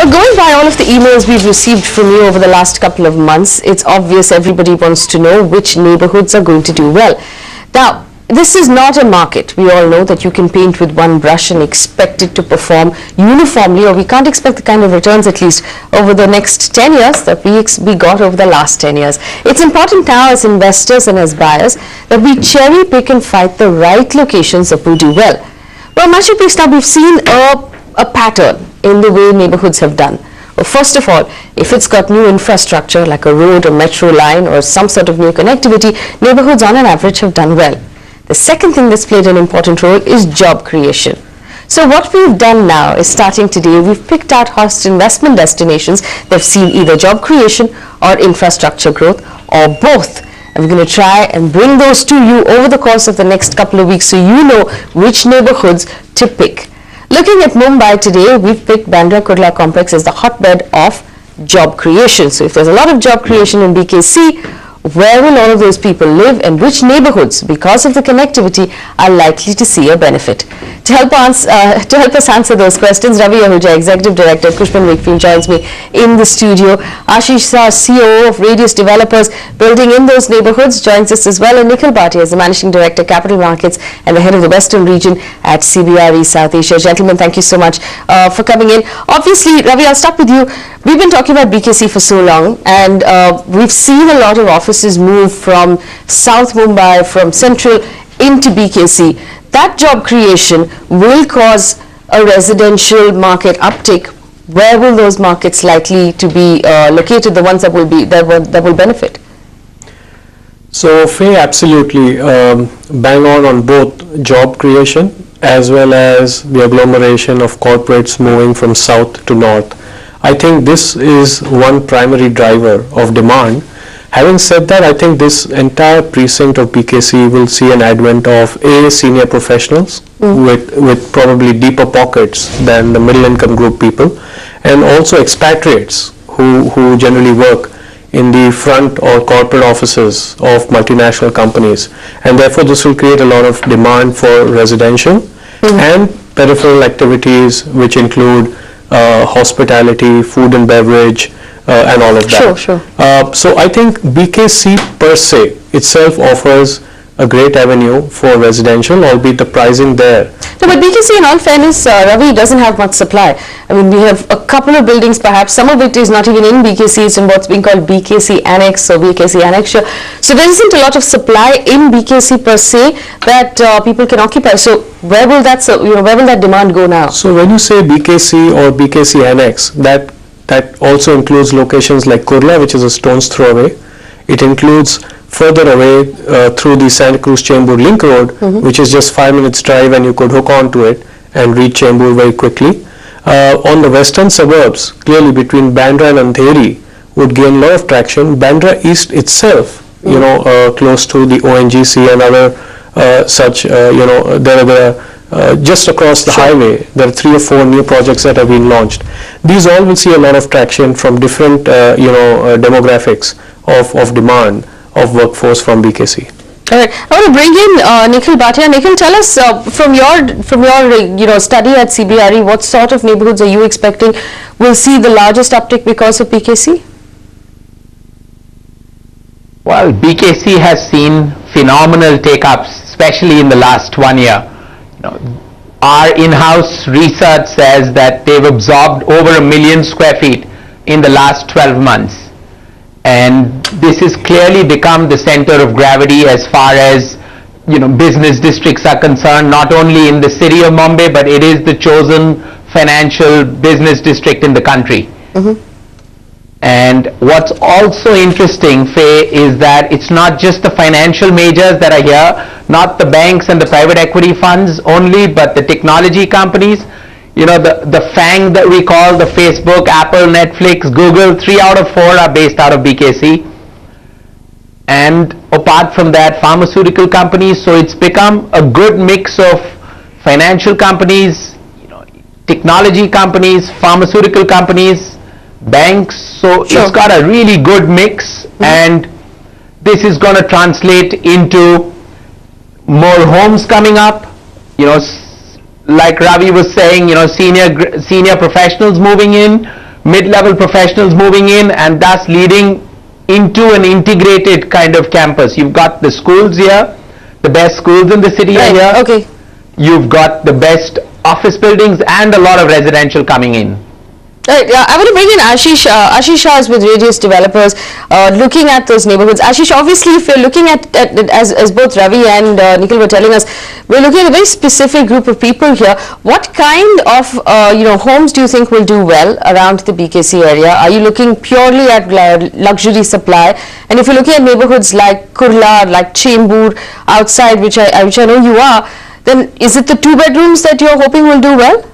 Now, going by all of the emails we've received from you over the last couple of months, it's obvious everybody wants to know which neighborhoods are going to do well. Now, this is not a market. We all know that you can paint with one brush and expect it to perform uniformly, or we can't expect the kind of returns, at least over the next 10 years, that we got over the last 10 years. It's important now as investors and as buyers that we cherry pick and fight the right locations that will do well. Well, Masterpiece, now we've seen a pattern in the way neighborhoods have done. Well, first of all, if it's got new infrastructure like a road or metro line or some sort of new connectivity, neighborhoods on an average have done well. The second thing that's played an important role is job creation. So what we've done now is, starting today, we've picked out host investment destinations that have seen either job creation or infrastructure growth, or both. And we're going to try and bring those to you over the course of the next couple of weeks so you know which neighborhoods to pick. Looking at Mumbai today, we've picked Bandra Kurla complex as the hotbed of job creation. So if there's a lot of job creation in BKC, where will all of those people live, and which neighborhoods, because of the connectivity, are likely to see a benefit? To help us answer those questions, Ravi Ahuja, Executive Director, Cushman Wakefield, joins me in the studio. Ashish Shah, COO of Radius Developers, building in those neighborhoods, joins us as well. And Nikhil Bhatia is the Managing Director, Capital Markets, and the Head of the Western Region at CBRE South Asia. Gentlemen, thank you so much for coming in. Obviously, Ravi, I'll start with you. We've been talking about BKC for so long, and we've seen a lot of offices move from South Mumbai, from Central, into BKC. That job creation will cause a residential market uptick. Where will those markets likely to be located, the ones that will benefit? So, Faye, absolutely bang on both job creation as well as the agglomeration of corporates moving from south to north. I think this is one primary driver of demand. Having said that, I think this entire precinct of BKC will see an advent of senior professionals with probably deeper pockets than the middle income group people, and also expatriates who generally work in the front or corporate offices of multinational companies, and therefore this will create a lot of demand for residential and peripheral activities, which include hospitality, food and beverage, and all of that. Sure. So I think BKC per se itself offers a great avenue for residential, albeit the pricing there. No, but BKC, in all fairness, Ravi, doesn't have much supply. I mean, we have a couple of buildings, perhaps. Some of it is not even in BKC. It's in what's being called BKC Annex or BKC Annexure. So there isn't a lot of supply in BKC per se that people can occupy. So where will that demand go now? So when you say BKC or BKC Annex, that also includes locations like Kurla, which is a stone's throw away. It includes further away through the Santa Cruz Chembur Link Road, which is just 5 minutes drive, and you could hook onto it and reach Chembur very quickly. On the western suburbs, clearly between Bandra and Andheri would gain a lot of traction. Bandra East itself, close to the ONGC and other there are just across the highway, there are 3 or 4 new projects that have been launched. These all will see a lot of traction from different, demographics of demand of workforce from BKC. All right, I want to bring in Nikhil Bhatia. Nikhil, tell us from your study at CBRE, what sort of neighborhoods are you expecting will see the largest uptick because of BKC? Well, BKC has seen phenomenal take-ups, especially in the last 1 year. Our in-house research says that they've absorbed over 1 million square feet in the last 12 months. And this has clearly become the center of gravity as far as business districts are concerned, not only in the city of Mumbai, but it is the chosen financial business district in the country. And what's also interesting, Faye, is that it's not just the financial majors that are here, not the banks and the private equity funds only, but the technology companies. The FANG that we call, the Facebook, Apple, Netflix, Google, 3 out of 4 are based out of BKC. And apart from that, pharmaceutical companies. So it's become a good mix of financial companies, technology companies, pharmaceutical companies, banks. So it's got a really good mix, and this is going to translate into more homes coming up. Like Ravi was saying, senior professionals moving in, mid-level professionals moving in, and thus leading into an integrated kind of campus. You've got the schools here, the best schools in the city are here. Okay. You've got the best office buildings and a lot of residential coming in. Right, I want to bring in Ashish. Ashish Shah is with Radius Developers, looking at those neighborhoods. Ashish, obviously, if you're looking at as both Ravi and Nikhil were telling us, we're looking at a very specific group of people here. What kind of homes do you think will do well around the BKC area? Are you looking purely at luxury supply? And if you're looking at neighborhoods like Kurla, like Chembur, outside, which I know you are, then is it the 2 bedrooms that you're hoping will do well?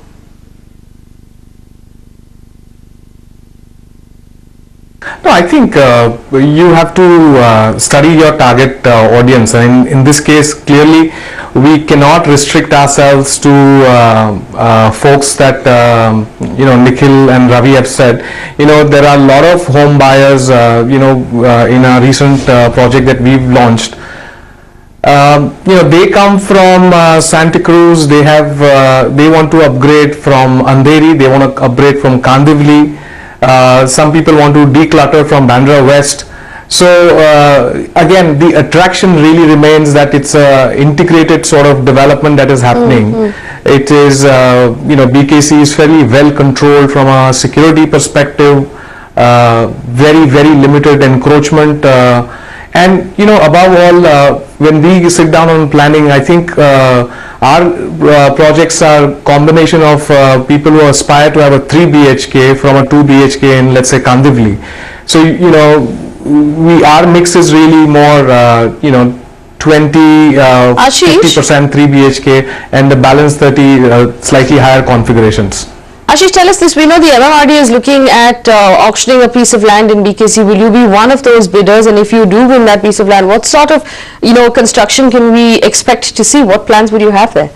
No, I think you have to study your target audience, and in this case, clearly, we cannot restrict ourselves to folks that Nikhil and Ravi have said. There are a lot of home buyers. In a recent project that we've launched. They come from Santa Cruz. They want to upgrade from Andheri. They want to upgrade from Kandivali. Some people want to declutter from Bandra West. So again, the attraction really remains that it's a integrated sort of development that is happening. It is, BKC is fairly well controlled from a security perspective, very, very limited encroachment. And above all, when we sit down on planning, I think our projects are combination of people who aspire to have a 3 BHK from a 2 BHK in, let's say, Kandivali. So our mix is really more 20 50% 3 BHK and the balance 30 slightly higher configurations. Ashish, tell us this. We know the MMRD is looking at auctioning a piece of land in BKC. Will you be one of those bidders? And if you do win that piece of land, what sort of construction can we expect to see? What plans would you have there?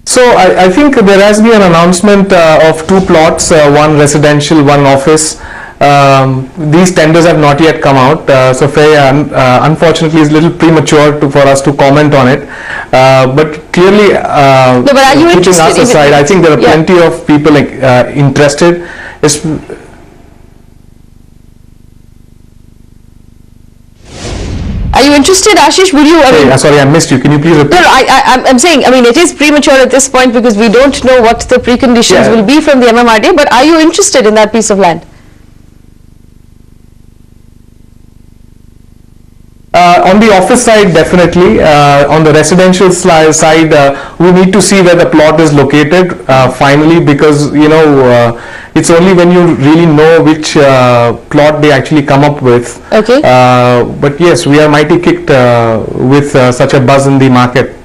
So I think there has been an announcement of 2 plots, one residential, one office. These tenders have not yet come out, so unfortunately it's a little premature for us to comment on it. But clearly, but are you keeping us aside, I think there are plenty of people interested. Are you interested, Ashish? Would you? Sorry, I missed you. Can you please repeat? No, I'm saying, it is premature at this point because we don't know what the preconditions will be from the MMRD. But are you interested in that piece of land? On the office side, definitely. On the residential side, we need to see where the plot is located finally, because it's only when you really know which plot they actually come up with. Okay. But yes, we are mighty kicked with such a buzz in the market.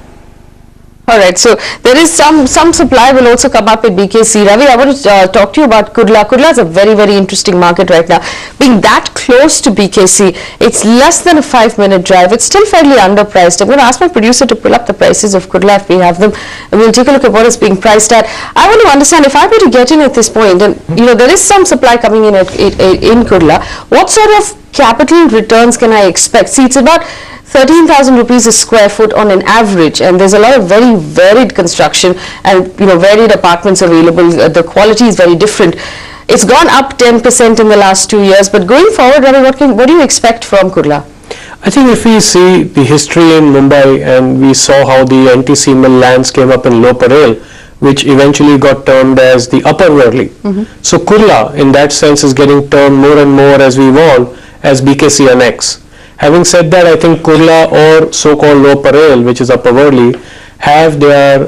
All right, so there is some supply will also come up at BKC. Ravi, I want to talk to you about Kurla. Kurla is a very, very interesting market right now. Being that close to BKC, it's less than a 5-minute drive. It's still fairly underpriced. I'm going to ask my producer to pull up the prices of Kurla if we have them, and we'll take a look at what it's being priced at. I want to understand, if I were to get in at this point, and there is some supply coming in in Kurla, what sort of capital returns can I expect? See, it's about 13,000 rupees a square foot on an average, and there's a lot of very varied construction and varied apartments available. The quality is very different. It's gone up 10% in the last 2 years, but going forward, Ravi, what do you expect from Kurla? I think if we see the history in Mumbai and we saw how the anti-Seaman lands came up in Low Parel, which eventually got termed as the Upper Worli. So Kurla, in that sense, is getting termed more and more as we evolve as BKC Annex. Having said that, I think Kurla or so-called Low Parel, which is Upper Worli, have their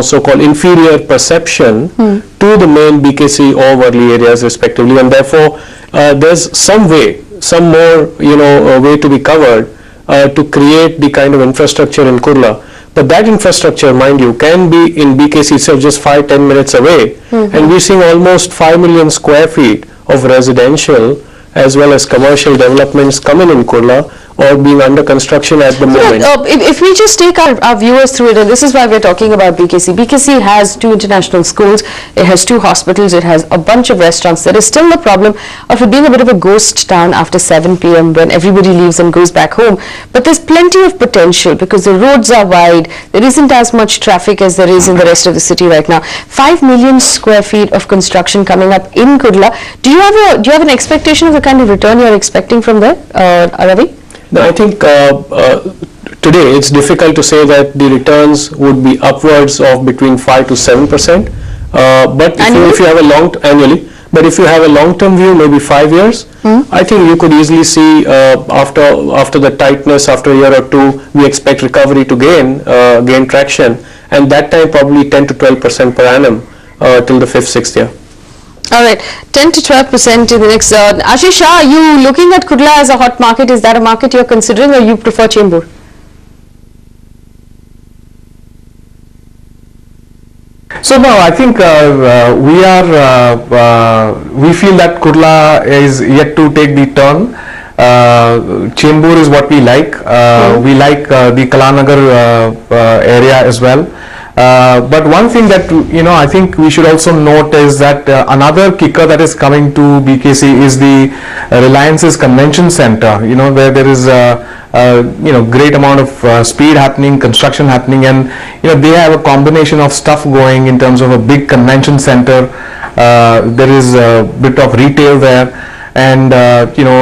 so-called inferior perception to the main BKC or Worli areas respectively, and therefore there's some more way to be covered to create the kind of infrastructure in Kurla. But that infrastructure, mind you, can be in BKC itself just 5-10 minutes away, and we're seeing almost 5 million square feet of residential as well as commercial developments coming in Kurla or being under construction at the moment. If we just take our viewers through it, and this is why we're talking about BKC. BKC has 2 international schools, it has 2 hospitals, it has a bunch of restaurants. There is still the problem of it being a bit of a ghost town after 7 p.m. when everybody leaves and goes back home. But there's plenty of potential because the roads are wide, there isn't as much traffic as there is in the rest of the city right now. 5 million square feet of construction coming up in Kudla. Do you have an expectation of the kind of return you're expecting from there, Ravi? No, I think today it's difficult to say that the returns would be upwards of between 5 to 7%. But if you have a annually, but if you have a long-term view, maybe 5 years, I think you could easily see after the tightness, after a year or two, we expect recovery to gain traction, and that time probably 10 to 12% per annum till the 5th, 6th year. All right, 10 to 12% in the next. Ashish Shah, are you looking at Kudla as a hot market? Is that a market you're considering, or you prefer Chembur? So no, I think we feel that Kudla is yet to take the turn. Chembur is what we like. We like the Kalanagar area as well. But one thing that I think we should also note is that another kicker that is coming to BKC is the Reliance's convention center. Where there is great amount of speed happening, construction happening, and they have a combination of stuff going in terms of a big convention center. There is a bit of retail there, and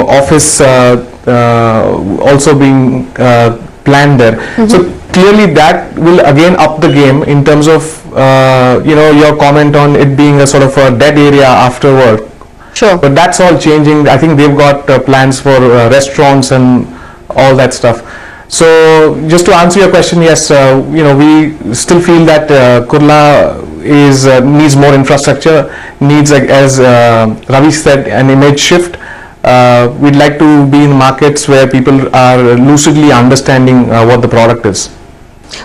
office also being planned there. So clearly that will again up the game in terms of your comment on it being a sort of a dead area afterward. Sure. But that's all changing. I think they've got plans for restaurants and all that stuff. So just to answer your question, yes, we still feel that Kurla needs more infrastructure, needs, as Ravi said, an image shift. We'd like to be in markets where people are lucidly understanding what the product is.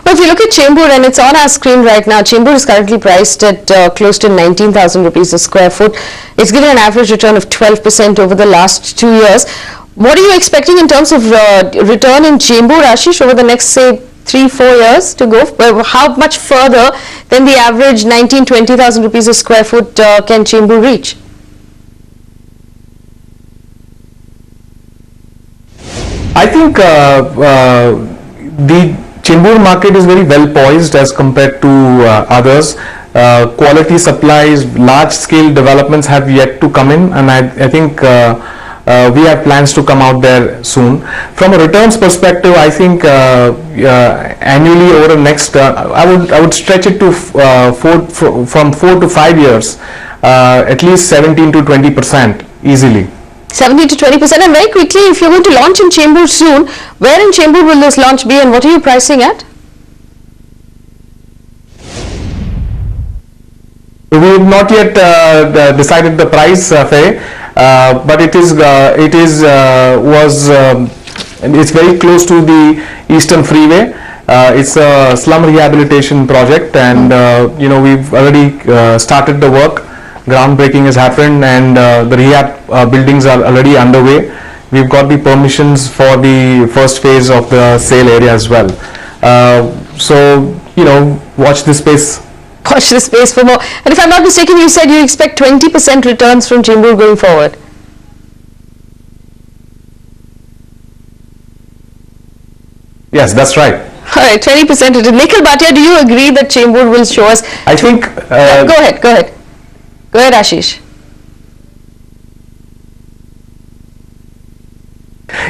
Well, if you look at Chembur, and it's on our screen right now, Chembur is currently priced at close to 19,000 rupees a square foot. It's given an average return of 12% over the last 2 years. What are you expecting in terms of return in Chembur, Ashish, over the next, say, 3-4 years to go? How much further than the average 19,000-20,000 rupees a square foot can Chembur reach? I think the Chembur market is very well poised as compared to others. Quality supplies, large scale developments have yet to come in, and I think we have plans to come out there soon. From a returns perspective, I think annually over the next, I would stretch it to from 4 to 5 years, at least 17 to 20% easily. 17 to 20%. And very quickly, if you're going to launch in Chembur soon, where in Chembur will this launch be, and what are you pricing at? We have not yet decided the price, Faye, but it's very close to the Eastern Freeway. It's a slum rehabilitation project, and we've already started the work. Groundbreaking has happened, and the rehab buildings are already underway. We've got the permissions for the first phase of the sale area as well. So watch this space. Watch this space for more. And if I'm not mistaken, you said you expect 20% returns from Chembur going forward. Yes, that's right. All right, 20% return. Nikhil Bhatia, do you agree that Chembur will show us? I think. Go ahead, Ashish.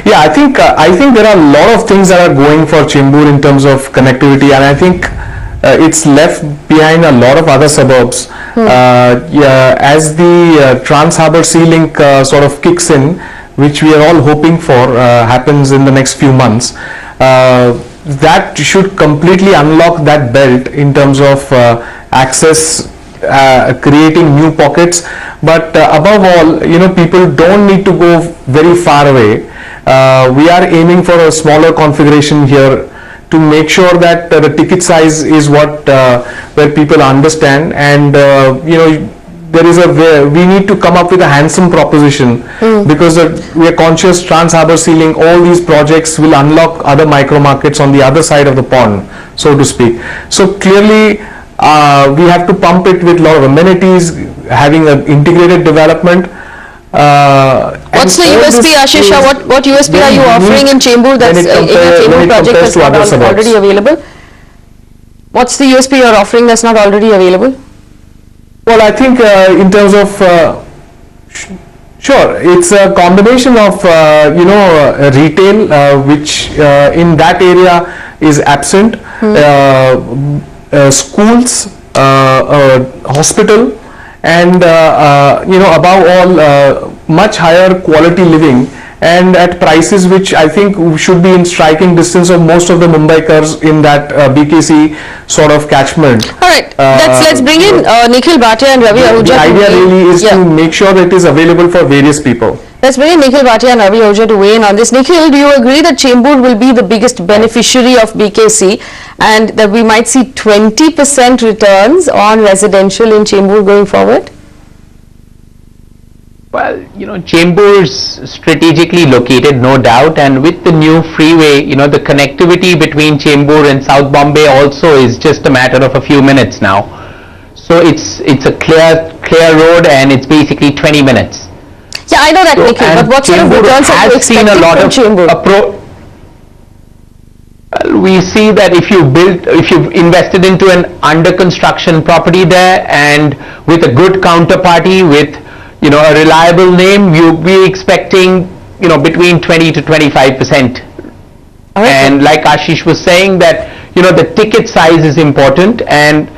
Yeah, I think there are a lot of things that are going for Chembur in terms of connectivity, and I think it's left behind a lot of other suburbs. As the Trans Harbour Sea Link sort of kicks in, which we are all hoping for happens in the next few months, that should completely unlock that belt in terms of access, creating new pockets. But above all, people don't need to go very far away. We are aiming for a smaller configuration here to make sure that the ticket size is what where people understand, and there is we need to come up with a handsome proposition, because we are conscious Trans Harbour Ceiling, all these projects will unlock other micro markets on the other side of the pond, so to speak. So clearly we have to pump it with a lot of amenities, having an integrated development. What's the USP, Ashish Shah? What USP are you offering in Chembur that's in your Chembur project that's not already available? What's the USP you're offering that's not already available? Well, I think in terms of sure, it's a combination of retail, which in that area is absent, schools, hospital, and above all much higher quality living, and at prices which I think should be in striking distance of most of the Mumbaikars in that BKC sort of catchment. All right, let's bring in Nikhil Bhatia and Ravi Ahuja. The idea really is to make sure that it is available for various people. Let's bring in Nikhil Bhatia and Ravi Ahuja to weigh in on this. Nikhil, do you agree that Chembur will be the biggest beneficiary of BKC and that we might see 20% returns on residential in Chembur going forward? Well, Chembur is strategically located, no doubt, and with the new freeway, the connectivity between Chembur and South Bombay also is just a matter of a few minutes now. So it's a clear road, and it's basically 20 minutes. Yeah, I know that, Nikhil, but what sort of returns are you expecting from Chembur? We see that if you've invested into an under construction property there, and with a good counterparty, with a reliable name, you'll be expecting between 20 to 25%. And like Ashish was saying, that the ticket size is important, and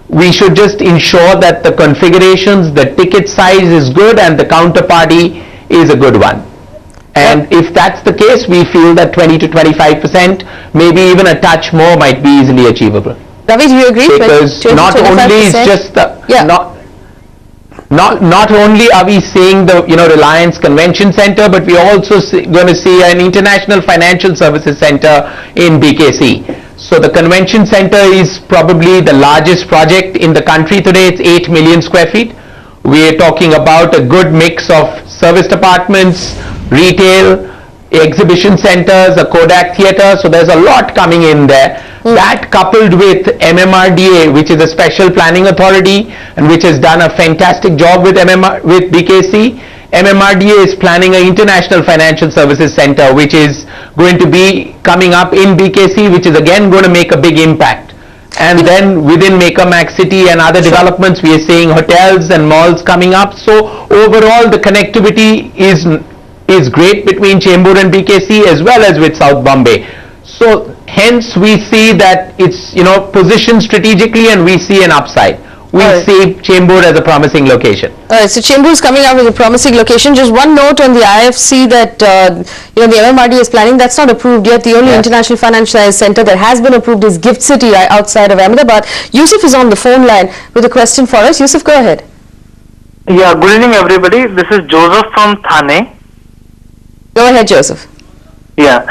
we should just ensure that the configurations, the ticket size is good, and the counterparty is a good one. And if that's the case, we feel that 20 to 25%, maybe even a touch more, might be easily achievable. Ravi, do you agree? Because not only is just the not only are we seeing the Reliance Convention Center, but we are also going to see an International Financial Services Center in BKC. So the Convention Center is probably the largest project in the country today. It's 8 million square feet. We are talking about a good mix of service departments, retail, exhibition centers, a Kodak theatre. So there's a lot coming in there. That coupled with MMRDA, which is a special planning authority and which has done a fantastic job with BKC. MMRDA is planning an International Financial Services Center, which is going to be coming up in BKC, which is again going to make a big impact. And then within Makermax City and other developments, we are seeing hotels and malls coming up. So overall, the connectivity is great between Chembur and BKC as well as with South Bombay. So hence we see that it's positioned strategically, and we see an upside. We see Chembur as a promising location. Alright, so Chembur is coming out with a promising location. Just one note on the IFC that the MMRD is planning. That's not approved yet. The only International Financial Center that has been approved is Gift City outside of Ahmedabad. Yusuf is on the phone line with a question for us. Yusuf, go ahead. Yeah, good evening everybody. This is Joseph from Thane. Go ahead, Joseph. Yeah,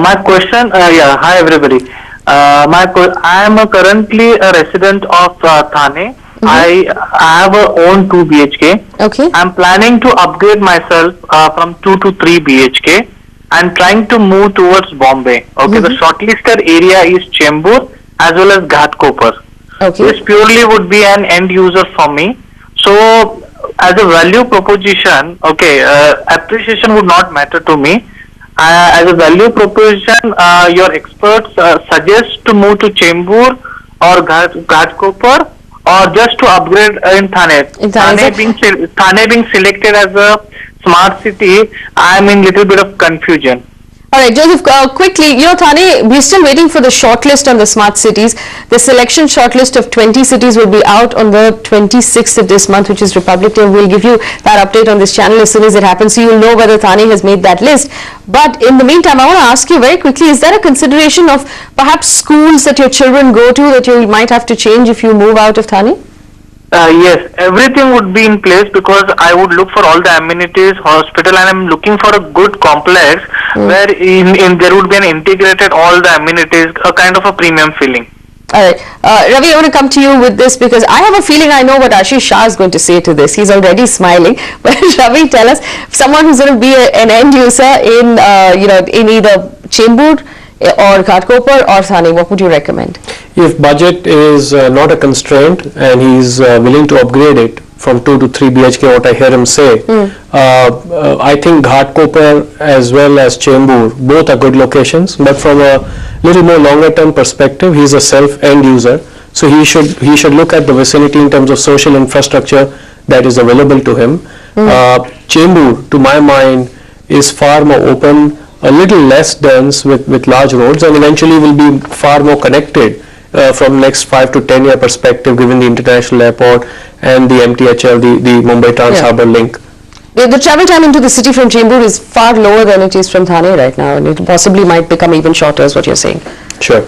my question, hi everybody. I am currently a resident of Thane. I have a own 2 BHK. Okay. I'm planning to upgrade myself from 2 to 3 BHK and trying to move towards Bombay. Okay, the shortlisted area is Chembur as well as Ghatkopar. Okay. This purely would be an end user for me. So as a value proposition, okay, appreciation would not matter to me. As a value proposition, your experts suggest to move to Chembur or Ghatkopar, or just to upgrade in Thane. Thane being selected as a smart city, I am in little bit of confusion. Alright, Joseph, quickly, Thane, we're still waiting for the shortlist on the smart cities. The selection shortlist of 20 cities will be out on the 26th of this month, which is Republic Day. We'll give you that update on this channel as soon as it happens, so you'll know whether Thane has made that list. But in the meantime, I want to ask you very quickly, is there a consideration of perhaps schools that your children go to that you might have to change if you move out of Thane? Yes, everything would be in place because I would look for all the amenities, hospital, and I'm looking for a good complex where there would be an integrated all the amenities, a kind of a premium feeling. All right. Ravi, I want to come to you with this because I have a feeling I know what Ashish Shah is going to say to this. He's already smiling. But Ravi, tell us, someone who's going to be an end user in, in either Chembur or Ghatkopar or Thane, what would you recommend? If budget is not a constraint and he's willing to upgrade it from 2 to 3 BHK, what I hear him say, I think Ghatkopar as well as Chembur, both are good locations, but from a little more longer term perspective, he's a self end user, so he should look at the vicinity in terms of social infrastructure that is available to him. Chembur, to my mind, is far more open, a little less dense with large roads, and eventually will be far more connected from next 5 to 10 year perspective, given the international airport and the MTHL, the Mumbai Trans Harbour link. The travel time into the city from Chembur is far lower than it is from Thane right now, and it possibly might become even shorter, is what you're saying. Sure.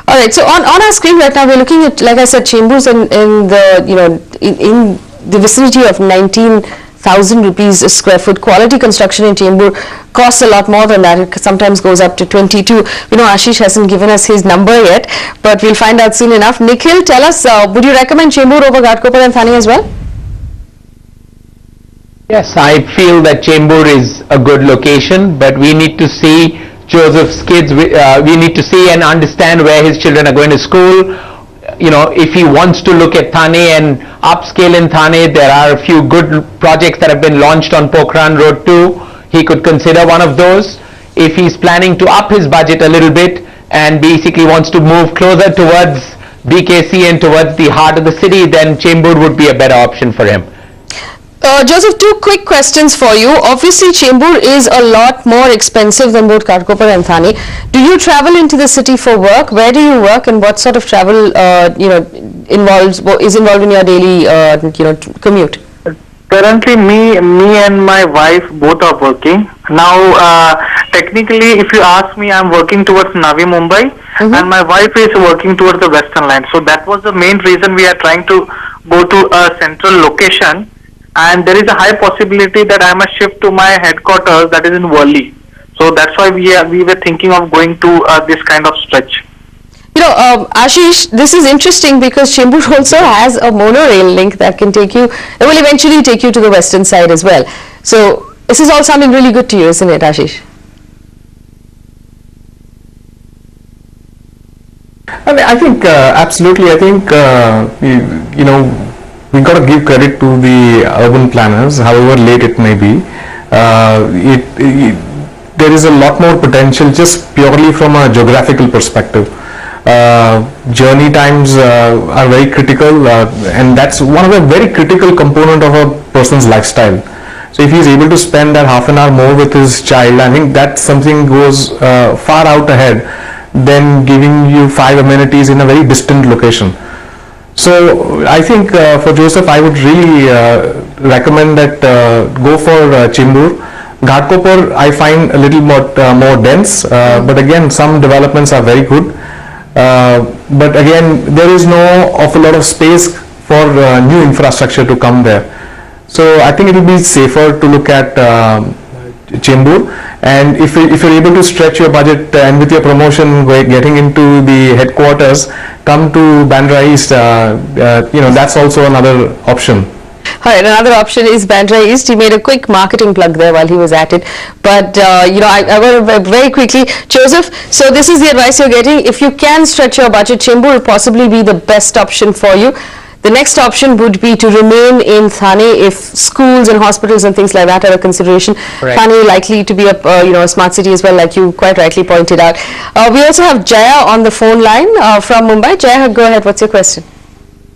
All right. So on our screen right now, we're looking at, like I said, Chemburs in the in the vicinity of 19,000 rupees a square foot. Quality construction in Chembur costs a lot more than that. It sometimes goes up to 22. We know Ashish hasn't given us his number yet, but we'll find out soon enough. Nikhil, tell us, would you recommend Chembur over Ghatkopar and Thane as well? Yes, I feel that Chembur is a good location, but we need to see Joseph's kids, we need to see and understand where his children are going to school. If he wants to look at Thane and upscale in Thane, there are a few good projects that have been launched on Pokhran Road too. He could consider one of those. If he's planning to up his budget a little bit and basically wants to move closer towards BKC and towards the heart of the city, then Chembur would be a better option for him. Joseph, two quick questions for you. Obviously, Chembur is a lot more expensive than both Ghatkopar and Thane. Do you travel into the city for work? Where do you work, and what sort of travel, is involved in your daily, commute? Currently, me and my wife both are working. Now, technically, if you ask me, I'm working towards Navi Mumbai, and my wife is working towards the Western Line. So that was the main reason we are trying to go to a central location. And there is a high possibility that I must shift to my headquarters, that is in Worli. So that's why we were thinking of going to this kind of stretch. Ashish, this is interesting because Chembur also has a monorail link that can take you, it will eventually take you to the western side as well. So this is all sounding really good to you, isn't it, Ashish? I think absolutely. I think we got to give credit to the urban planners, however late it may be. There is a lot more potential just purely from a geographical perspective. Journey times are very critical, and that's one of the very critical component of a person's lifestyle. So if he's able to spend that half an hour more with his child, I think that something goes far out ahead than giving you 5 amenities in a very distant location. So I think for Joseph, I would really recommend that go for Chembur. Ghatkopar I find a little more dense, but again some developments are very good. But again, there is no awful lot of space for new infrastructure to come there. So I think it will be safer to look at Chembur, and if you're able to stretch your budget and with your promotion getting into the headquarters, come to Bandra East, that's also another option. All right, another option is Bandra East. He made a quick marketing plug there while he was at it. But, I want to very quickly, Joseph, so this is the advice you're getting. If you can stretch your budget, Chembur will possibly be the best option for you. The next option would be to remain in Thane if schools and hospitals and things like that are a consideration. Correct. Thane likely to be a smart city as well, like you quite rightly pointed out. We also have Jaya on the phone line from Mumbai. Jaya, go ahead. What's your question?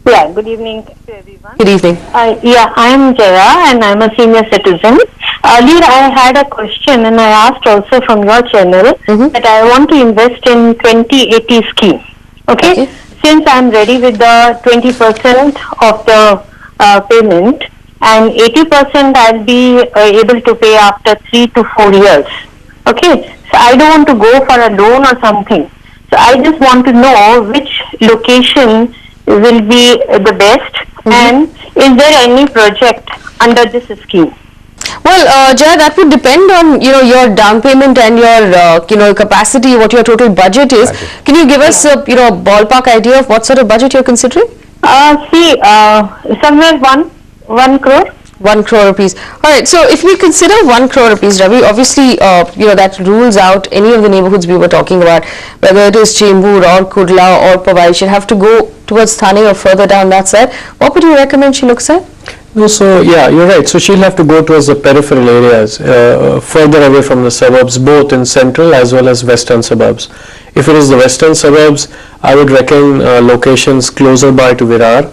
Yeah, good evening to everyone. Good evening. I am Jaya and I'm a senior citizen. Earlier I had a question and I asked also from your channel that I want to invest in 2080 scheme. Okay? Since I am ready with the 20% of the payment and 80% I'll be able to pay after 3 to 4 years. Okay? So I don't want to go for a loan or something. So I just want to know which location will be the best and is there any project under this scheme? Well, Jaya, that would depend on your down payment and your capacity, what your total budget is. Can you give us a ballpark idea of what sort of budget you're considering? Somewhere 1 crore. 1 crore rupees. All right. So if we consider 1 crore rupees, Ravi, obviously, that rules out any of the neighborhoods we were talking about, whether it is Chembur or Kudla or Powai. She'll have to go towards Thane or further down that side. What would you recommend she looks at? No, so yeah, you're right. So she'll have to go towards the peripheral areas, further away from the suburbs, both in central as well as western suburbs. If it is the western suburbs, I would reckon locations closer by to Virar,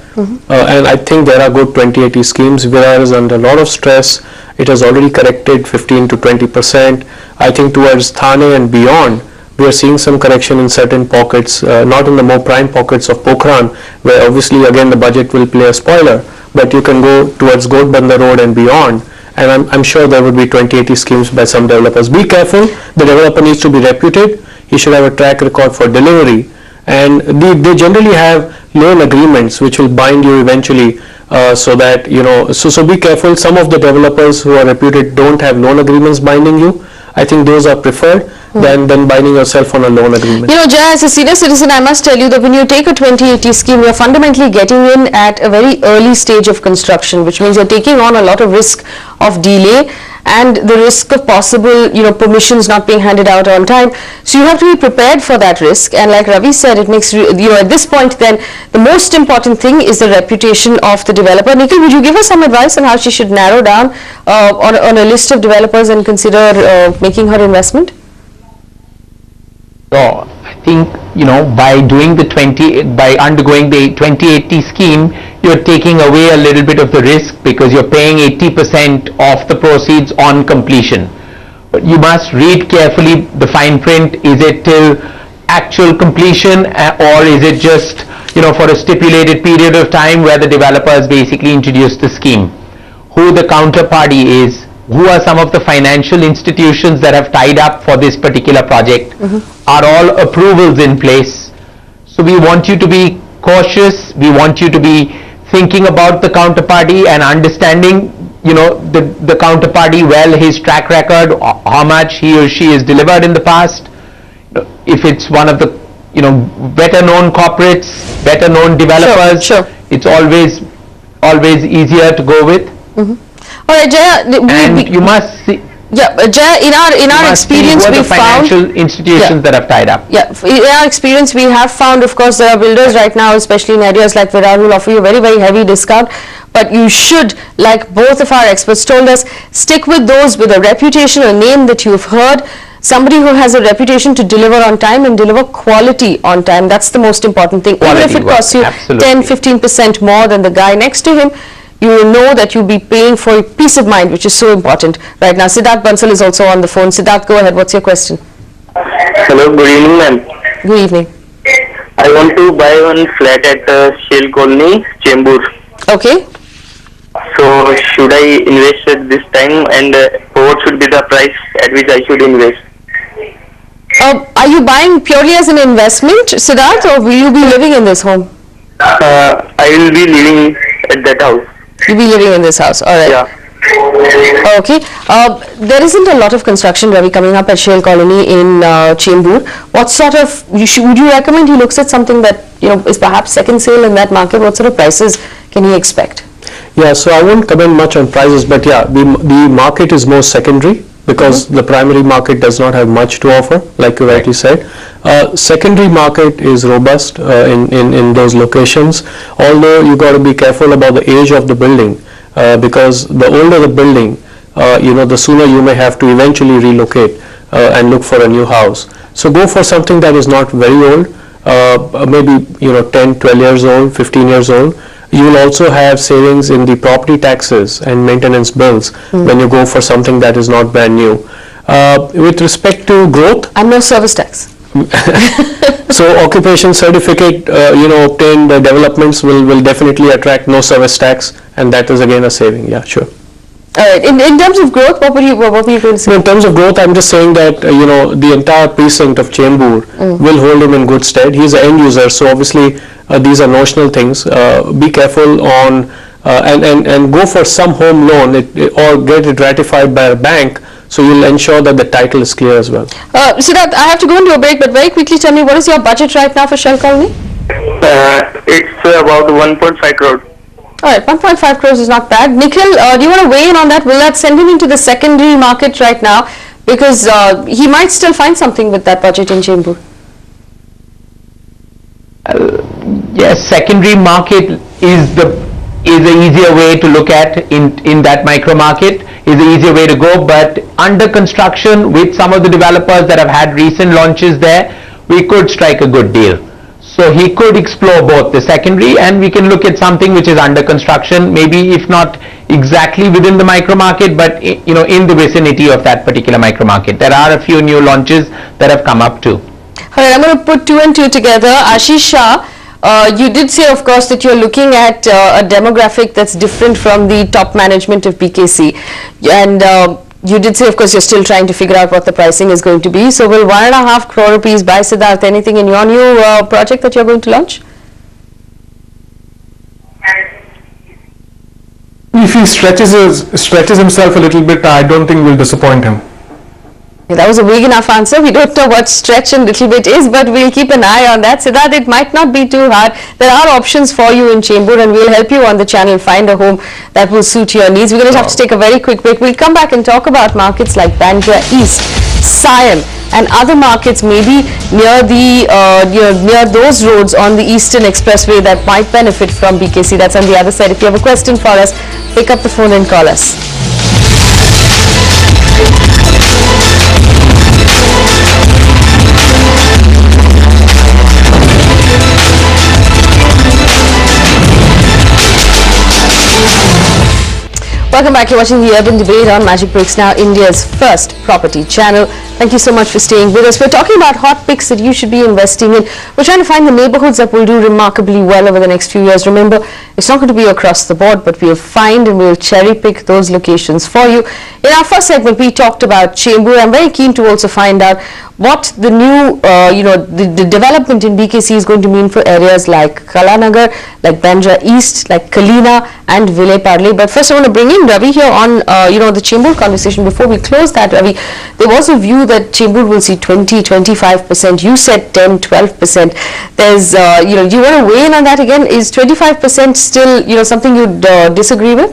and I think there are good 2080 schemes. Virar is under a lot of stress. It has already corrected 15 to 20%. I think towards Thane and beyond, we are seeing some correction in certain pockets, not in the more prime pockets of Pokhran, where obviously again the budget will play a spoiler, but you can go towards Godbanda Road and beyond, and I'm sure there would be 2080 schemes by some developers. Be careful, the developer needs to be reputed, he should have a track record for delivery, and they generally have loan agreements which will bind you eventually, so that, so be careful. Some of the developers who are reputed don't have loan agreements binding you. I think those are preferred than binding yourself on a loan agreement. Jaya, as a senior citizen, I must tell you that when you take a 2080 scheme, you're fundamentally getting in at a very early stage of construction, which means you're taking on a lot of risk of delay and the risk of possible, permissions not being handed out on time. So you have to be prepared for that risk. And like Ravi said, it makes, at this point then, the most important thing is the reputation of the developer. Nikhil, would you give us some advice on how she should narrow down on a list of developers and consider making her investment? So I think, by undergoing the 2080 scheme, you're taking away a little bit of the risk because you're paying 80% of the proceeds on completion. But you must read carefully the fine print. Is it till actual completion, or is it just, for a stipulated period of time where the developer has basically introduced the scheme? Who the counterparty is, who are some of the financial institutions that have tied up for this particular project, are all approvals in place. So we want you to be cautious, we want you to be thinking about the counterparty and understanding, the counterparty well, his track record, how much he or she has delivered in the past. If it's one of the, better known corporates, better known developers, Sure. it's always easier to go with. All right, Jaya, And you must see. Yeah, Jaya, in our experience, we found financial institutions that have tied up. Yeah, in our experience, we have found, of course, there are builders right now, especially in areas like Virar, who will offer you a very, very heavy discount. But you should, like both of our experts told us, stick with those with a reputation, a name that you've heard, somebody who has a reputation to deliver on time and deliver quality on time. That's the most important thing. Quality Even if it costs you absolutely. 10-15% more than the guy next to him, you will know that you'll be paying for peace of mind, which is so important right now. Siddharth Bansal is also on the phone. Siddharth, go ahead. What's your question? Hello, good evening, ma'am. Good evening. I want to buy one flat at Shell Colony, Chembur. Okay. So, should I invest at this time, and what should be the price at which I should invest? Are you buying purely as an investment, Siddharth, or will you be living in this home? I will be living at that house. You'll be living in this house, all right. Yeah. Okay. There isn't a lot of construction, Ravi, coming up at Shell Colony in Chembur. What sort of, would you recommend he looks at something that, is perhaps second sale in that market? What sort of prices can he expect? Yeah, so I won't comment much on prices, but yeah, the market is more secondary because the primary market does not have much to offer, like you rightly said. Secondary market is robust in those locations, although you got to be careful about the age of the building, because the older the building, the sooner you may have to eventually relocate and look for a new house. So go for something that is not very old, maybe 10, 12 years old, 15 years old. You will also have savings in the property taxes and maintenance bills when you go for something that is not brand new. With respect to growth, And no service tax. so occupation certificate, obtained developments will definitely attract no service tax, and that is again a saving. Yeah, sure. All right. In terms of growth, what were you going to say? In terms of growth, I'm just saying that the entire precinct of Chembur will hold him in good stead. He's an end user, so obviously these are notional things. Be careful on and go for some home loan or get it ratified by a bank, so you'll ensure that the title is clear as well. Siddharth, I have to go into a break, but very quickly tell me, what is your budget right now for Shell Colony? It's about 1.5 crore. Alright, 1.5 crores is not bad. Nikhil, do you want to weigh in on that? Will that send him into the secondary market right now? Because he might still find something with that budget in Chembur. Yes, secondary market is an easier way to look at in that micro market, is an easier way to go, but under construction with some of the developers that have had recent launches there, we could strike a good deal. So he could explore both the secondary, and we can look at something which is under construction, maybe if not exactly within the micro market, but in the vicinity of that particular micro market. There are a few new launches that have come up too. Alright, I'm going to put two and two together. Ashish Shah, you did say, of course, that you're looking at a demographic that's different from the top management of BKC, and you did say, of course, you're still trying to figure out what the pricing is going to be. So will 1.5 crore rupees buy, Siddharth, anything in your new project that you're going to launch? If he stretches himself a little bit, I don't think we'll disappoint him. That was a vague enough answer. We don't know what stretch and little bit is, but we'll keep an eye on that. Siddharth, it might not be too hard. There are options for you in Chembur, and we'll help you on the channel find a home that will suit your needs. We're going to have to take a very quick break. We'll come back and talk about markets like Bandra East, Siam, and other markets maybe near the near those roads on the Eastern Expressway that might benefit from BKC. That's on the other side. If you have a question for us, pick up the phone and call us. Welcome back. You're watching the Urban Debate on Magic Bricks Now, India's first property channel. Thank you so much for staying with us. We're talking about hot picks that you should be investing in. We're trying to find the neighborhoods that will do remarkably well over the next few years. Remember, it's not going to be across the board, but we'll find and we'll cherry pick those locations for you. In our first segment, we talked about Chembur. I'm very keen to also find out what the new, the development in BKC is going to mean for areas like Kalanagar, like Bandra East, like Kalina and Vile Parle. But first I want to bring in Ravi here on, the Chembur conversation. Before we close that, Ravi, there was a view that Chembur will see 20-25%. You said 10-12%. There's, do you want to weigh in on that again? Is 25% still, something you'd disagree with?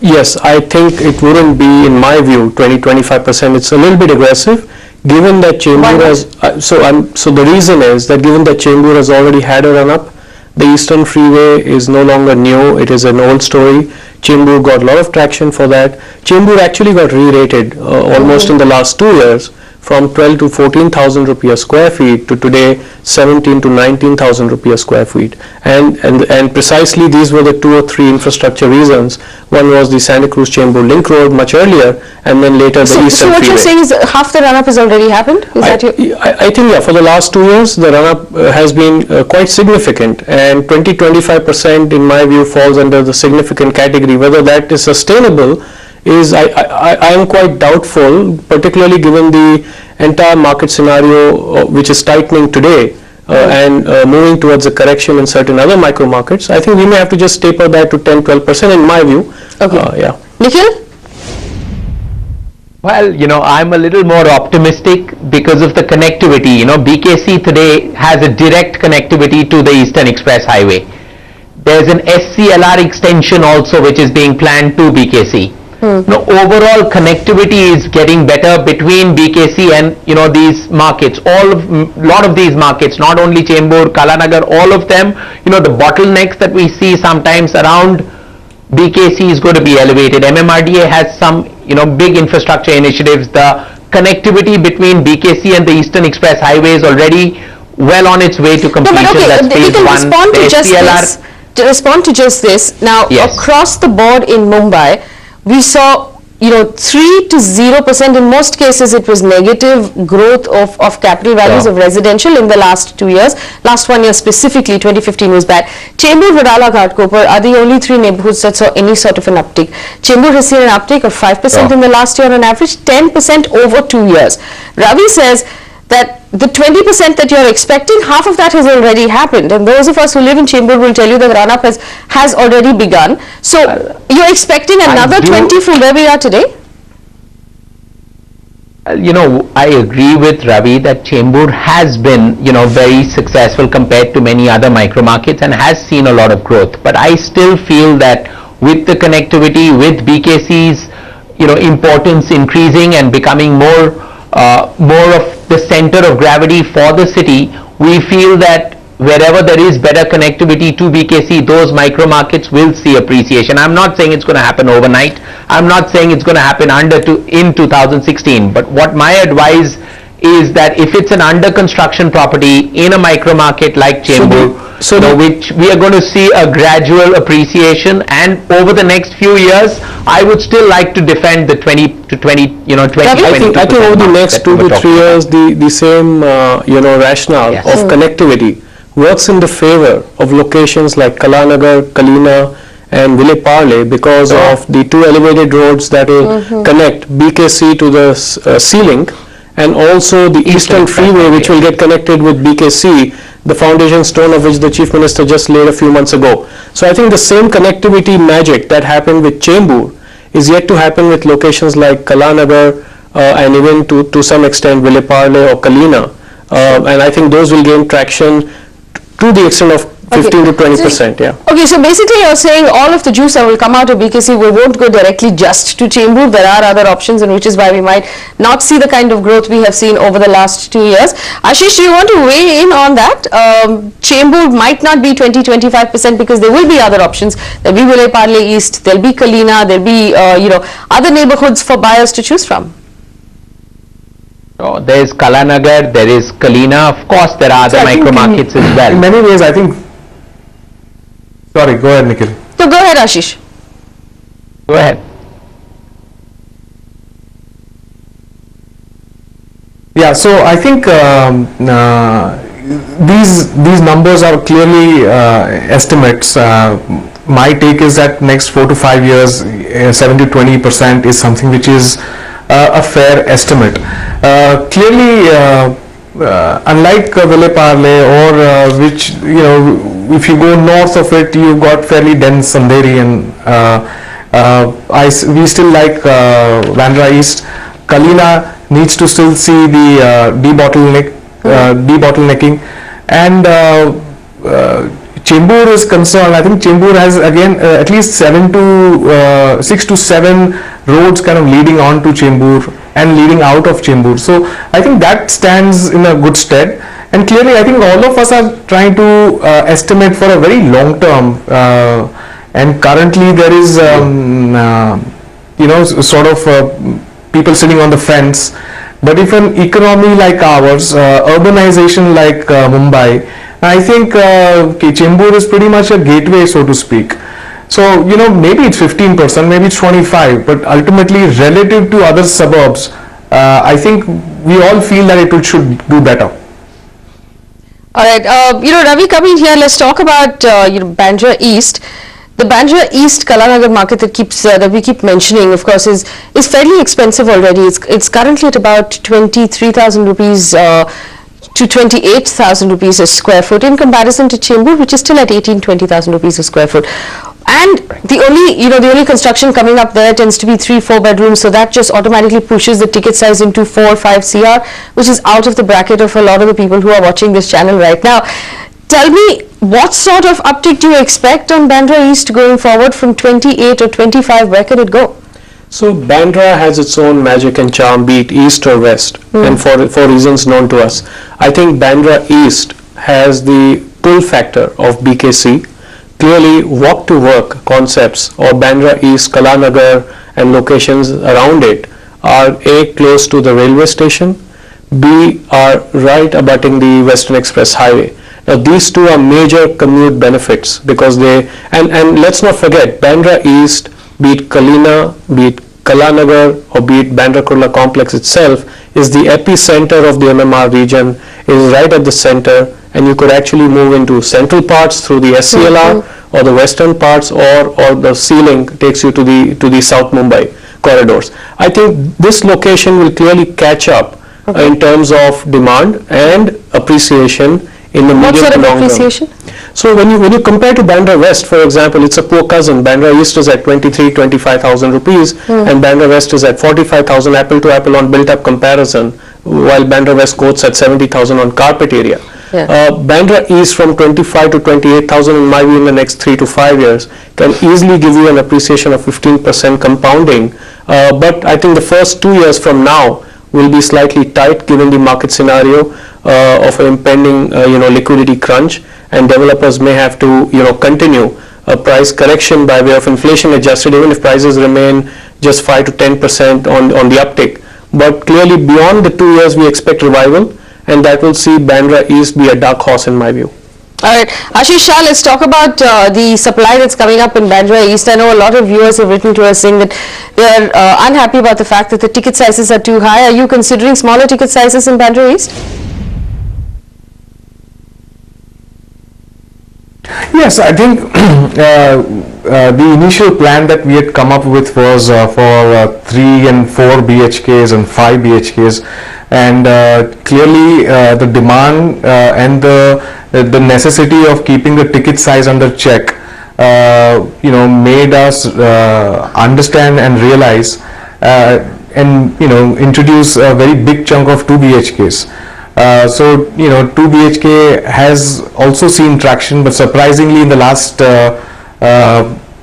Yes, I think it wouldn't be, in my view, 20-25%. It's a little bit aggressive, given that Chembur has. So the reason is that given that Chembur has already had a run-up, the Eastern Freeway is no longer new. It is an old story. Chembur got a lot of traction for that. Chembur actually got re-rated almost in the last 2 years, from 12 to 14,000 rupees a square feet to today 17 to 19,000 rupees a square feet. And precisely these were the 2 or 3 infrastructure reasons. One was the Santa Cruz Chembur Link Road much earlier, and then later the Eastern Freeway. So what you're saying is half the run-up has already happened? I think, for the last 2 years the run-up has been quite significant, and 20-25% in my view falls under the significant category. Whether that is sustainable is, I am quite doubtful, particularly given the entire market scenario which is tightening today and moving towards a correction in certain other micro markets. I think we may have to just taper that to 10-12% in my view. Okay. Nikhil? Well, I'm a little more optimistic because of the connectivity. BKC today has a direct connectivity to the Eastern Express Highway. There's an SCLR extension also which is being planned to BKC. Overall connectivity is getting better between BKC and these markets. Lot of these markets, not only Chembur, Kalanagar, all of them. The bottlenecks that we see sometimes around BKC is going to be elevated. MMRDA has some big infrastructure initiatives. The connectivity between BKC and the Eastern Express Highway is already well on its way to completion. That's phase one. To respond to just this, now across the board in Mumbai, we saw 3 to 0%, in most cases it was negative growth of capital values of residential in the last 2 years. Last 1 year specifically, 2015 was bad. Chembur, Vadala, Ghatkopar are the only 3 neighborhoods that saw any sort of an uptick. Chembur has seen an uptick of 5% in the last year on average, 10% over 2 years. Ravi says that the 20% that you're expecting, half of that has already happened, and those of us who live in Chembur will tell you that run-up has already begun. So you're expecting another 20 from where we are today? I agree with Ravi that Chembur has been, very successful compared to many other micro markets and has seen a lot of growth. But I still feel that with the connectivity, with BKC's, importance increasing and becoming more of the center of gravity for the city, we feel that wherever there is better connectivity to BKC, those micro markets will see appreciation. I'm not saying it's going to happen overnight. I'm not saying it's going to happen in 2016. But what my advice is that if it's an under construction property in a micro market like Chembur, which we are going to see a gradual appreciation, and over the next few years, I would still like to defend the 20 to 20, 20. I think over the next 2 to 3 years, the same rationale of connectivity works in the favor of locations like Kalanagar, Kalina, and Ville Parle because of the 2 elevated roads that will connect BKC to the sea-link, and also the Eastern Freeway, which will get connected with BKC, the foundation stone of which the Chief Minister just laid a few months ago. So I think the same connectivity magic that happened with Chembur is yet to happen with locations like Kalanagar and even to some extent Ville Parle or Kalina. And I think those will gain traction to the extent of 15 to 20%, yeah. Okay, so basically you're saying all of the juice that will come out of BKC won't go directly just to Chembur. There are other options, and which is why we might not see the kind of growth we have seen over the last 2 years. Ashish, do you want to weigh in on that? Chembur might not be 20-25% because there will be other options. There'll be Ville Parle East, there'll be Kalina, there'll be other neighborhoods for buyers to choose from. There is Kalanagar, there is Kalina. Of course, there are other micro markets as well. In many ways, I think. Sorry, go ahead, Nikhil. So go ahead, Ashish. Go ahead. Yeah, so I think these numbers are clearly estimates. My take is that next 4 to 5 years, 7 to 20% is something which is a fair estimate. Clearly, unlike Ville Parle or which, if you go north of it, you've got fairly dense Andheri, and we still like Bandra East. Kalina needs to still see the debottlenecking, and Chembur is concerned. I think Chembur has again at least 6 to 7 roads kind of leading on to Chembur and leading out of Chembur. So I think that stands in a good stead. And clearly, I think all of us are trying to estimate for a very long term. And currently, there is, sort of people sitting on the fence. But if an economy like ours, urbanization like Mumbai, I think Chembur is pretty much a gateway, so to speak. So, maybe it's 15%, maybe it's 25%, but ultimately relative to other suburbs, I think we all feel that it should do better. All right, Ravi, coming here, let's talk about, Bandra East. The Bandra East Kalanagar market that we keep mentioning, of course, is fairly expensive already. It's currently at about 23,000 rupees to 28,000 rupees a square foot in comparison to Chembur, which is still at 18-20,000 rupees a square foot. And the only construction coming up there tends to be 3-4 bedrooms, so that just automatically pushes the ticket size into 4 or 5 CR, which is out of the bracket of a lot of the people who are watching this channel right now. Tell me, what sort of uptick do you expect on Bandra East going forward from 28 or 25? Where can it go? So Bandra has its own magic and charm, be it east or west, and for reasons known to us. I think Bandra East has the pull factor of BKC. Clearly, walk to work concepts or Bandra East, Kalanagar and locations around it are A, close to the railway station, B, are right abutting the Western Express Highway. Now these two are major commute benefits because and let's not forget, Bandra East, be it Kalina, be it Kalanagar or be it Bandra Kurla complex itself, is the epicenter of the MMR region, is right at the center, and you could actually move into central parts through the SCLR or the western parts, or the sea-link takes you to the South Mumbai corridors. I think this location will clearly catch up in terms of demand and appreciation in the medium What sort to of long appreciation? run. So when you compare to Bandra West, for example, it's a poor cousin. Bandra East is at 25,000 rupees, and Bandra West is at 45,000, apple to apple on built-up comparison, while Bandra West quotes at 70,000 on carpet area. Yeah. Bandra East from 25 to 28,000 in my view in the next 3 to 5 years can easily give you an appreciation of 15% compounding. But I think the first 2 years from now will be slightly tight given the market scenario of an impending liquidity crunch, and developers may have to continue a price correction by way of inflation adjusted, even if prices remain just 5 to 10% on the uptick. But clearly beyond the 2 years we expect revival, and that will see Bandra East be a dark horse in my view. All right, Ashish Shah, let's talk about the supply that's coming up in Bandra East. I know a lot of viewers have written to us saying that they're unhappy about the fact that the ticket sizes are too high. Are you considering smaller ticket sizes in Bandra East? Yes, I think the initial plan that we had come up with was for 3 and 4 BHKs and 5 BHKs, and clearly the demand and the necessity of keeping the ticket size under check made us understand and realize and introduce a very big chunk of 2 BHKs. So 2 BHK has also seen traction, but surprisingly in the last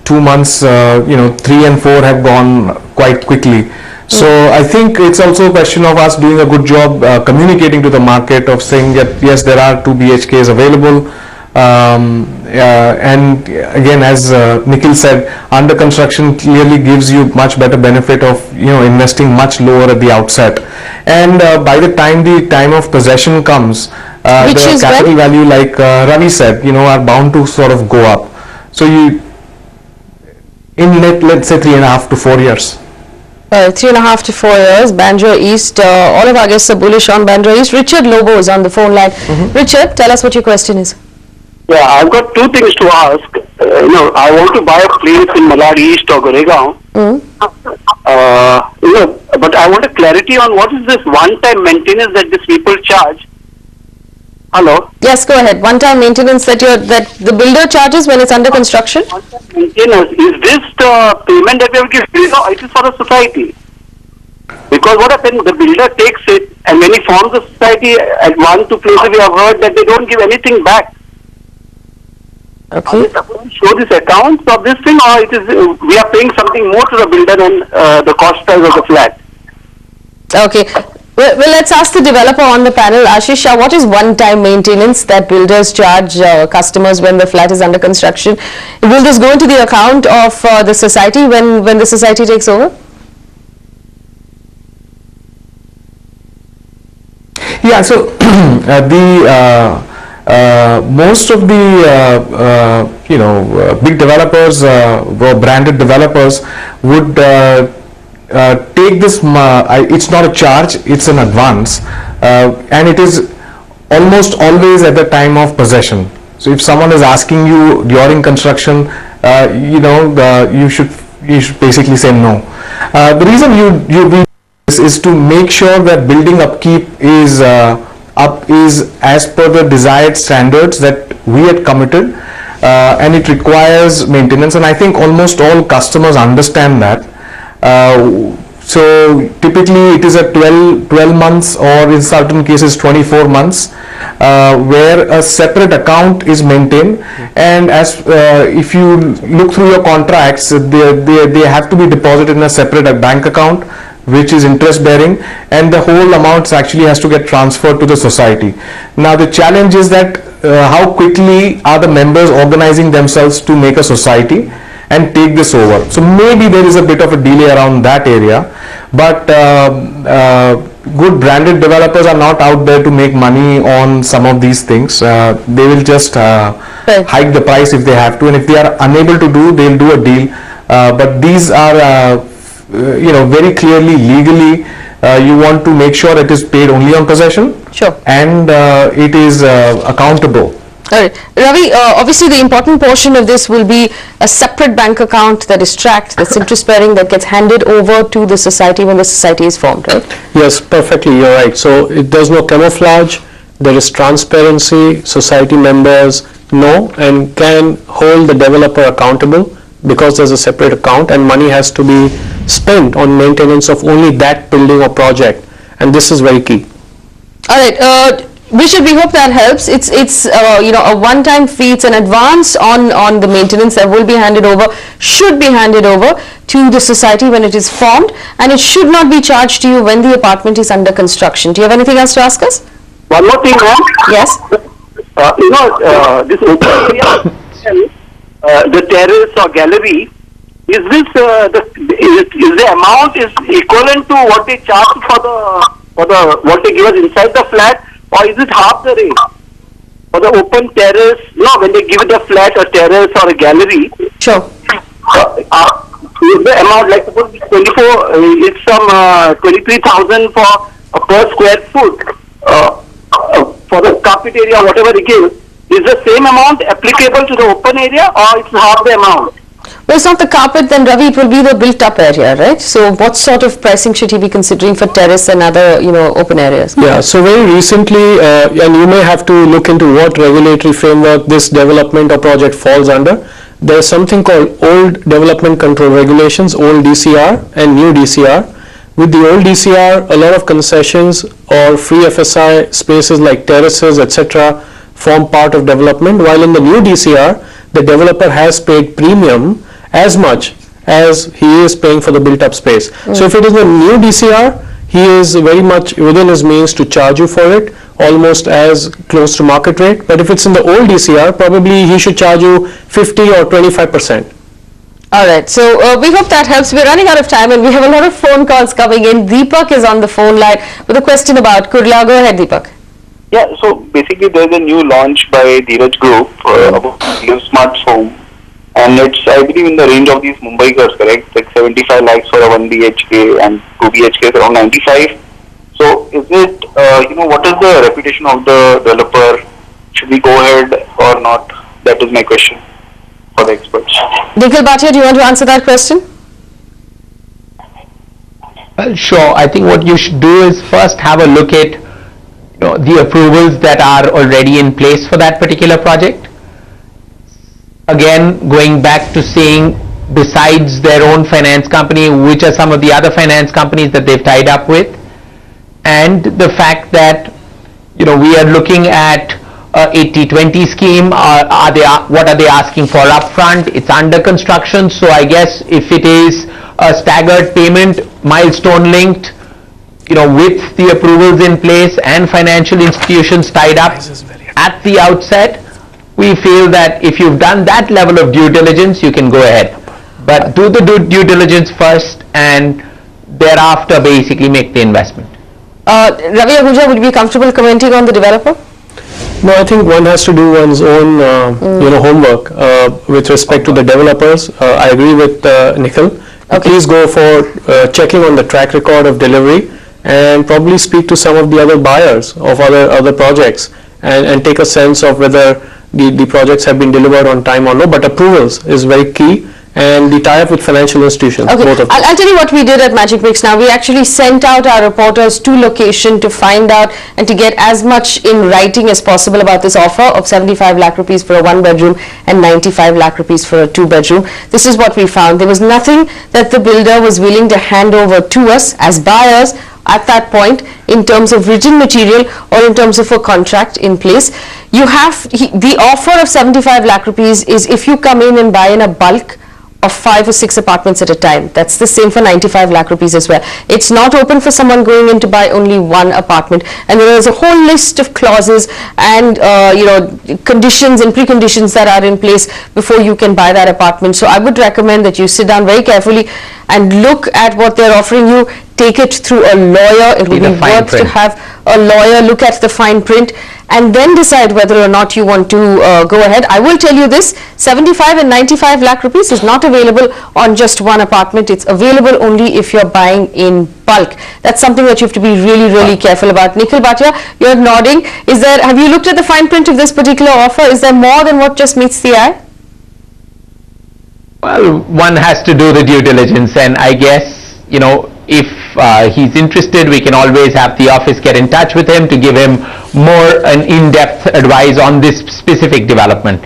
2 months 3 and 4 have gone quite quickly. So I think it's also a question of us doing a good job communicating to the market, of saying that yes, there are 2 BHKs available, and again, as Nikhil said, under construction clearly gives you much better benefit of investing much lower at the outset, and by the time of possession comes, the capital value, like Ravi said, are bound to sort of go up. So let's say 3.5 to 4 years. 3.5 to 4 years, Bandra East. All of our guests are bullish on Bandra East. Richard Lobo is on the phone line. Richard, tell us what your question is. Yeah, I've got 2 things to ask. I want to buy a place in Malad East or Goregaon. But I want a clarity on what is this one-time maintenance that these people charge. Hello? Yes, go ahead. One-time maintenance that the builder charges when it's under construction? Maintenance, is this the payment that we have given? No, it is for the society. Because what happens, the builder takes it, and when he forms the society, at 1 2 places we have heard that they don't give anything back. Okay. Are they supposed to show this account of this thing, or it is we are paying something more to the builder than the cost price of the flat? Okay. Well, let's ask the developer on the panel. Ashish Shah, what is one-time maintenance that builders charge customers when the flat is under construction? Will this go into the account of the society when the society takes over? Yeah, so most of the big developers, branded developers would take this. It's not a charge; it's an advance, and it is almost always at the time of possession. So if someone is asking you during construction, you should basically say no. The reason you do this is to make sure that building upkeep is as per the desired standards that we had committed, and it requires maintenance, and I think almost all customers understand that. So typically it is a 12 months, or in certain cases 24 months, where a separate account is maintained, and as if you look through your contracts, they have to be deposited in a separate bank account which is interest bearing, and the whole amount actually has to get transferred to the society. Now the challenge is that how quickly are the members organizing themselves to make a society and take this over. So maybe there is a bit of a delay around that area, but good branded developers are not out there to make money on some of these things. They will just hike the price if they have to, and if they are unable to do, they'll do a deal. But these are very clearly legally you want to make sure it is paid only on possession. Sure. And it is accountable. All right. Ravi, obviously the important portion of this will be a separate bank account that is tracked, that's interest bearing, that gets handed over to the society when the society is formed, right? Yes, perfectly, you're right. So there's no camouflage, there is transparency, society members know and can hold the developer accountable because there's a separate account and money has to be spent on maintenance of only that building or project, and this is very key. All right. Vishal, we hope that helps. It's you know, a one-time fee. It's an advance on the maintenance that will be handed over, should be handed over to the society when it is formed, and it should not be charged to you when the apartment is under construction. Do you have anything else to ask us? One more thing, ma'am. Yes. This open area, the terrace or gallery, is this is the amount is equivalent to what they charge for the what they give us inside the flat? Or is it half the rate? For the open terrace, when they give it a flat, a terrace or a gallery, Sure. Is the amount, like suppose 24, it's some 23,000 for per square foot for the carpet area, whatever it is the same amount applicable to the open area or it's half the amount? Well, it's not the carpet, then Ravi, it will be the built-up area, right? So what sort of pricing should he be considering for terrace and other, open areas? Yeah, so very recently, and you may have to look into what regulatory framework this development or project falls under. There's something called Old Development Control Regulations, old DCR and new DCR. With the old DCR, a lot of concessions or free FSI spaces like terraces, etc. form part of development, while in the new DCR, the developer has paid premium as much as he is paying for the built-up space. So if it is a new DCR, he is very much within his means to charge you for it, almost as close to market rate. But if it's in the old DCR, probably he should charge you 50 or 25%. All right, so we hope that helps. We're running out of time and we have a lot of phone calls coming in. Deepak is on the phone line with a question about Kurla. Go ahead, Deepak. Yeah, so basically there's a new launch by Dheeraj Group about new smart home, and it's, I believe, in the range of these Mumbaikars, correct? Like 75 lakhs for a 1 BHK and 2 BHK is around 95. So is it, what is the reputation of the developer? Should we go ahead or not? That is my question for the experts. Nikhil Bhatia, do you want to answer that question? Well, sure. I think what you should do is first have a look at the approvals that are already in place for that particular project. Again, going back to saying, besides their own finance company, which are some of the other finance companies that they've tied up with, and the fact that we are looking at a 80-20 scheme. What are they asking for upfront? It's under construction, so I guess if it is a staggered payment, milestone linked, with the approvals in place and financial institutions tied up at the outset, we feel that if you've done that level of due diligence, you can go ahead. But do the due diligence first and thereafter basically make the investment. Ravi Ahuja, would you be comfortable commenting on the developer? No, I think one has to do one's own, homework with respect to the developers. I agree with Nikhil. Okay. Please go for checking on the track record of delivery and probably speak to some of the other buyers of other projects and take a sense of whether the projects have been delivered on time or no. But approvals is very key, and the tie-up with financial institutions. Okay, both of them. I'll tell you what we did at Magic Mix now. We actually sent out our reporters to location to find out and to get as much in writing as possible about this offer of 75 lakh rupees for a 1-bedroom and 95 lakh rupees for a 2-bedroom. This is what we found. There was nothing that the builder was willing to hand over to us as buyers at that point in terms of written material or in terms of a contract in place. You have the offer of 75 lakh rupees is if you come in and buy in a bulk of 5 or 6 apartments at a time. That's the same for 95 lakh rupees as well. It's not open for someone going in to buy only one apartment, and there is a whole list of clauses and conditions and preconditions that are in place before you can buy that apartment. So I would recommend that you sit down very carefully and look at what they're offering you. Take it through a lawyer. It will be worth to have a lawyer look at the fine print and then decide whether or not you want to go ahead. I will tell you this, 75 and 95 lakh rupees is not available on just one apartment. It's available only if you're buying in bulk. That's something that you have to be really careful about. Nikhil Bhatia, you're nodding. Have you looked at the fine print of this particular offer? Is there more than what just meets the eye? Well, one has to do the due diligence, and I guess, you know, if he's interested, we can always have the office get in touch with him to give him more an in-depth advice on this specific development.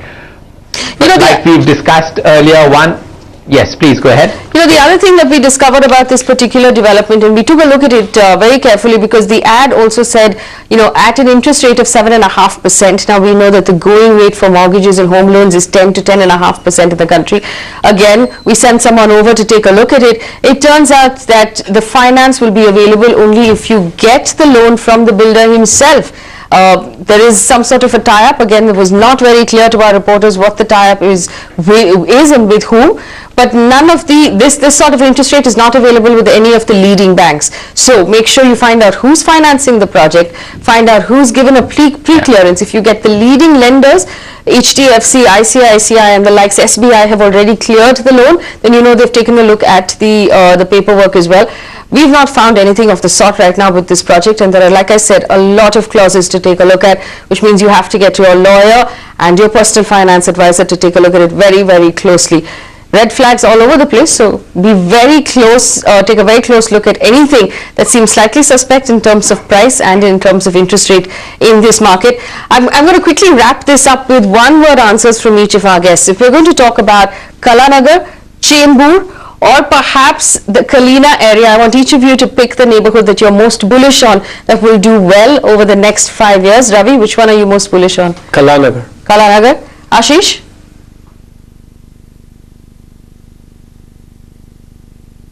You know, like we've discussed earlier, yes, please go ahead. You know, the other thing that we discovered about this particular development, and we took a look at it very carefully, because the ad also said, you know, at an interest rate of 7.5%. Now we know that the going rate for mortgages and home loans is 10 to 10.5% in the country. Again, we sent someone over to take a look at it. It turns out that the finance will be available only if you get the loan from the builder himself. There is some sort of a tie-up. Again, it was not very clear to our reporters what the tie-up is and with whom. But none of this sort of interest rate is not available with any of the leading banks. So make sure you find out who's financing the project, find out who's given a pre-clearance. If you get the leading lenders, HDFC, ICICI and the likes, SBI have already cleared the loan, then you know they've taken a look at the paperwork as well. We've not found anything of the sort right now with this project, and there are, like I said, a lot of clauses to take a look at, which means you have to get your lawyer and your personal finance advisor to take a look at it very closely. Red flags all over the place, so be very close, take a very close look at anything that seems slightly suspect in terms of price and in terms of interest rate in this market. I'm going to quickly wrap this up with one-word answers from each of our guests. If we're going to talk about Kalanagar, Chembur, or perhaps the Kalina area, I want each of you to pick the neighborhood that you're most bullish on that will do well over the next 5 years. Ravi, which one are you most bullish on? Kalanagar. Kalanagar. Ashish?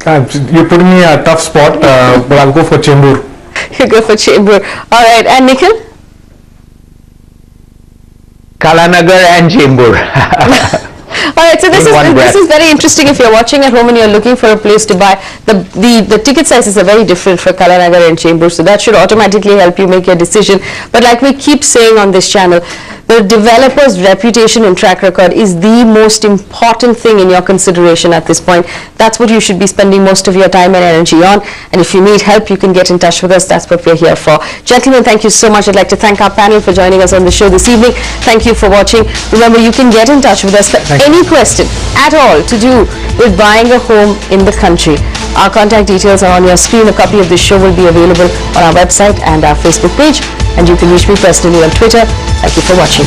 You're putting me in a tough spot, but I'll go for Chembur. You go for Chembur. All right. And Nikhil? Kalanagar and Chembur. All right, so this is very interesting. If you're watching at home and you're looking for a place to buy, the ticket sizes are very different for Kalanagar and Chembur, so that should automatically help you make your decision. But like we keep saying on this channel, the developer's reputation and track record is the most important thing in your consideration at this point. That's what you should be spending most of your time and energy on. And if you need help, you can get in touch with us. That's what we're here for. Gentlemen, thank you so much. I'd like to thank our panel for joining us on the show this evening. Thank you for watching. Remember, you can get in touch with us for any question at all to do with buying a home in the country. Our contact details are on your screen. A copy of this show will be available on our website and our Facebook page. And you can reach me personally on Twitter. Thank you for watching.